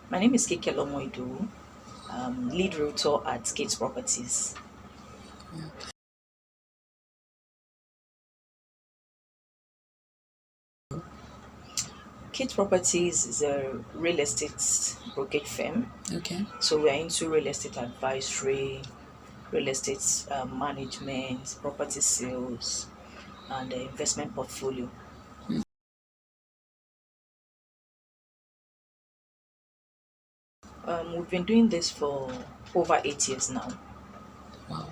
My name is Kikelomo Idowu, lead realtor at kitzproperties. Kitzproperties is a real estate brokerage firm. Okay. So we are into real estate advisory, real estate management, property sales, and investment portfolio. We've been doing this for over 8 years now. Wow.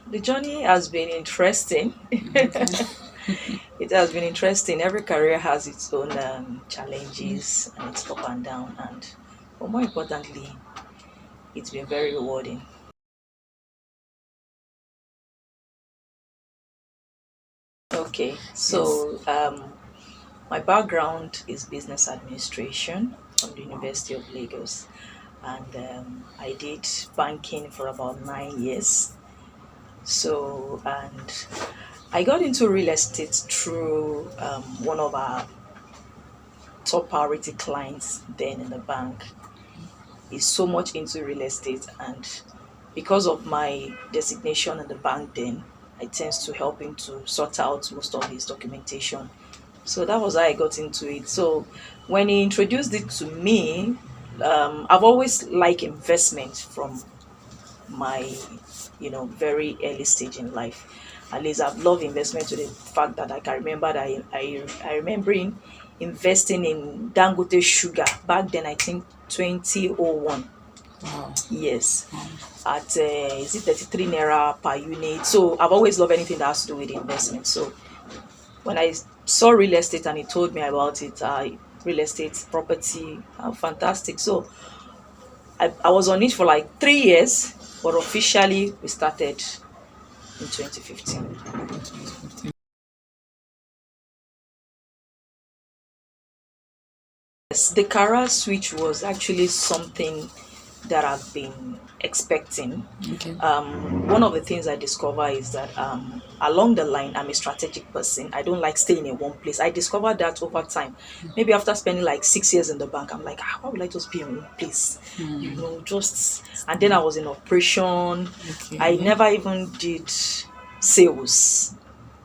The journey has been interesting. Okay. It has been interesting. Every career has its own challenges and its up and down, but more importantly, it's been very rewarding. Okay, Yes. so my background is business administration from the Wow. University of Lagos, and I did banking for about 9 years. So, and I got into real estate through one of our top priority clients then in the bank. Is so much into real estate, and because of my designation in the bank then, I tend to help him to sort out most of his documentation. So that was how I got into it. So when he introduced it to me, I've always liked investment from my very early stage in life. At least I've loved investment to the fact that I can remember that I remember investing in Dangote Sugar back then. I think 2001. Wow. Yes, Wow. at is it 33 naira per unit. So I've always loved anything that has to do with investment. So when I saw real estate and he told me about it, real estate property, fantastic. So I was on it for like 3 years, but officially we started in 2015. In 2015. Yes, the career switch was actually something that I've been expecting. Okay. One of the things I discover is that along the line, I'm a strategic person. I don't like staying in one place. I discovered that over time. Maybe after spending like 6 years in the bank, I'm like, why would I just be in one place? Just. And then I was in operation. I Okay. never even did sales.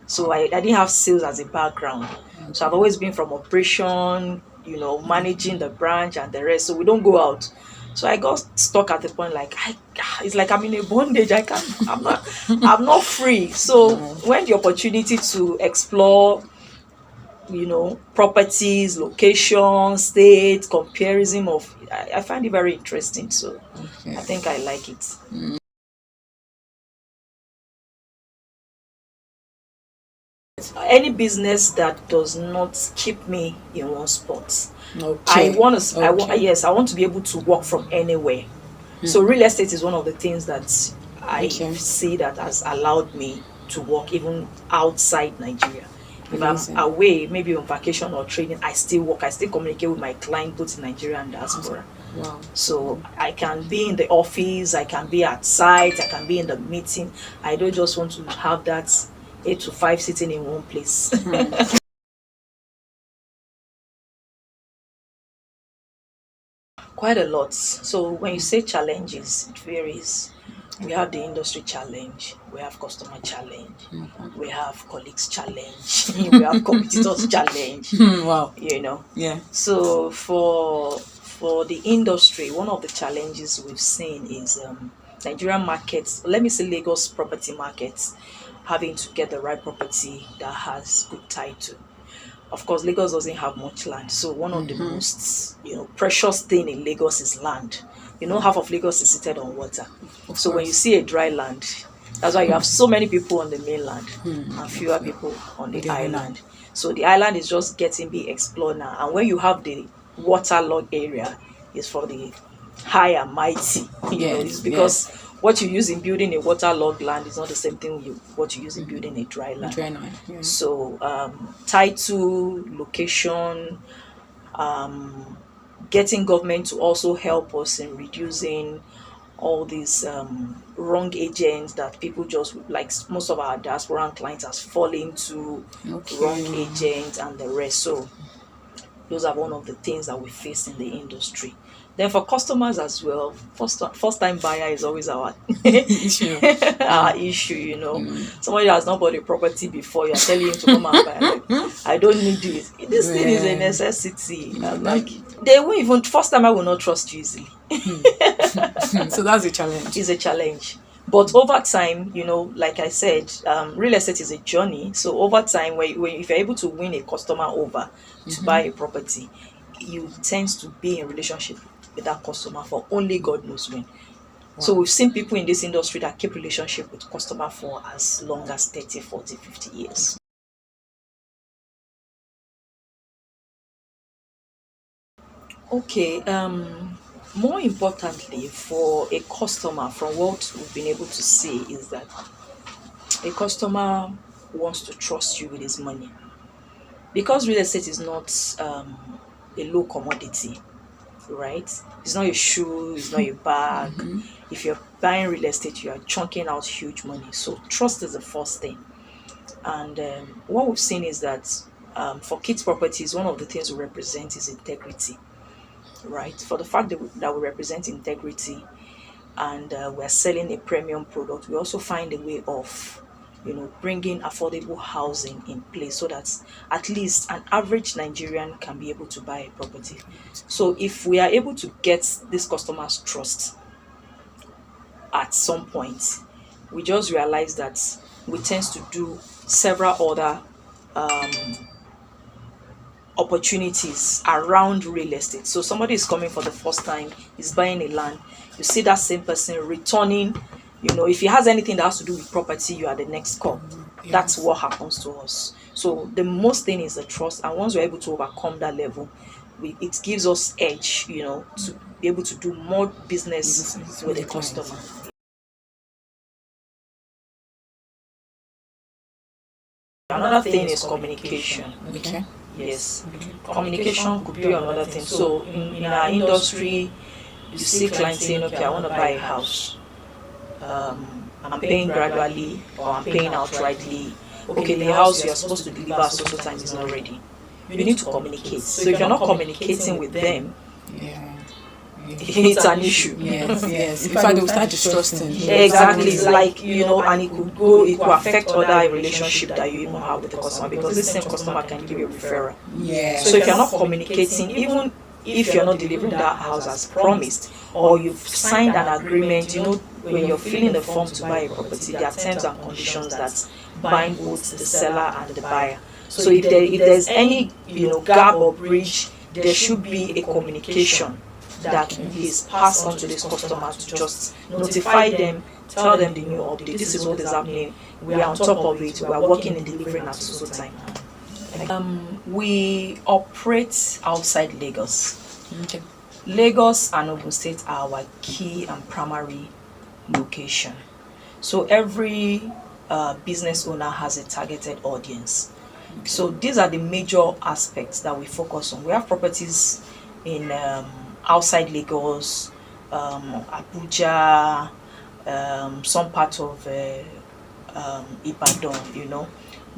So I didn't have sales as a background. So I've Okay. always been from operation, managing the branch and the rest. So we don't go out. So I got stuck at the point like it's like I'm in a bondage. I can't I'm not free. So Wow. when the opportunity to explore, properties, location, state, comparison of I find it very interesting. So Okay. I think I like it. Any business that does not keep me in one spot. I Okay. want to. I want. Okay. Yes, I want to be able to work from anywhere. So real estate is one of the things that I Okay. see that has allowed me to work even outside Nigeria. If I'm Amazing. away, maybe on vacation or training, I still work. I still communicate with my client both in Nigeria and diaspora. Wow. So I can be in the office, I can be at site, I can be in the meeting. I don't just want to have that 8 to 5 sitting in one place. Quite a lot. So when you say challenges, it varies. We have the industry challenge, we have customer challenge, we have colleagues challenge, we have competitors challenge, Wow. you know. Yeah. So for the industry, one of the challenges we've seen is Nigerian markets, let me say Lagos property markets, having to get the right property that has good title. Of course, Lagos doesn't have much land, so one of the most precious thing in Lagos is land. Half of Lagos is seated on water. Of So when you course. see a dry land, that's why you have so many people on the mainland and fewer Okay. people on On the the island. island. So the island is just getting be explored now. And when you have the waterlogged area, is for the high and mighty. It's Yes. because Yes. what you use in building a waterlogged land is not the same thing what you use in building a dry A land. dry land. Yeah. So title, location, getting government to also help us in reducing all these wrong agents that people just like most of our diasporan clients has fallen to wrong Okay. agents and the rest. So those are one of the things that we face in the industry. Then for customers as well, first time buyer is always our Issue. our issue. You know, Mm. somebody has not bought a property before, you're telling him to come and buy. Like, I don't need this. This thing is a Yeah. necessity. Like they won't even first time I will not trust you easily. So that's a challenge. It's a challenge. But over time, you know, like I said, real estate is a journey. So over time, if you're able to win a customer over to buy a property, you tend to be in relationship with that customer for only God knows when. So we've seen people in this industry that keep relationship with customer for as long as 30, 40, 50 years. Okay, more importantly for a customer, from what we've been able to see, is that a customer wants to trust you with his money. Because real estate is not a low commodity, right? It's not a shoe, it's not a bag. If you're buying real estate, you are chunking out huge money. So trust is the first thing. And what we've seen is that for kids properties, one of the things we represent is integrity, right? For the fact that we represent integrity, and we're selling a premium product, we also find a way of, you know, bringing affordable housing in place so that at least an average Nigerian can be able to buy a property. So if we are able to get this customer's trust at some point, we just realize that we tend to do several other opportunities around real estate. So somebody is coming for the first time, is buying a land, you see that same person returning, you know, if he has anything that has to do with property, you are the next call. Yes. That's what happens to us. So the most thing is the trust, and once we're able to overcome that level, it gives us edge, you know, to be able to do more business with the clients. customer. Another thing is communication. Okay. Yes, communication could be another thing. So in our industry, you see clients saying, okay, I want to buy a house. I'm paying gradually or I'm paying outrightly. Okay, the house you're supposed to deliver at social time is not ready. You need to communicate. So if you're not communicating with them, Yeah. it's an issue. Yes, yes. In fact, they'll start distrusting. Exactly, it's like, you know, and it could affect other relationship that you even have with the customer, because this same customer can give you a referral. Yeah. So if you're not communicating, even if you're not delivering that house as promised, or you've signed an agreement, you know, when you're filling the form to buy a property, there are terms and conditions that bind both the seller and the buyer. So if there's any, you know, gap or bridge, there should be a communication that is passed on to this customer to just notify them, tell them the new update. This is what is happening. We are on top of it. We are working in delivering at so time. We operate outside Lagos. Okay. Lagos and Ogun State are our key and primary location. So every business owner has a targeted audience. Okay. So these are the major aspects that we focus on. We have properties in outside Lagos, Abuja, some part of Ibadan, you know.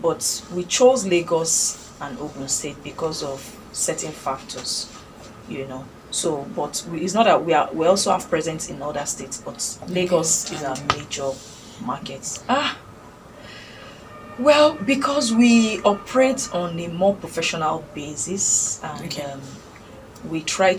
But we chose Lagos and Ogun State because of certain factors, you know. So, but it's not that we also have presence in other states, but Lagos is our major market. Well, because we operate on a more professional basis, and we try to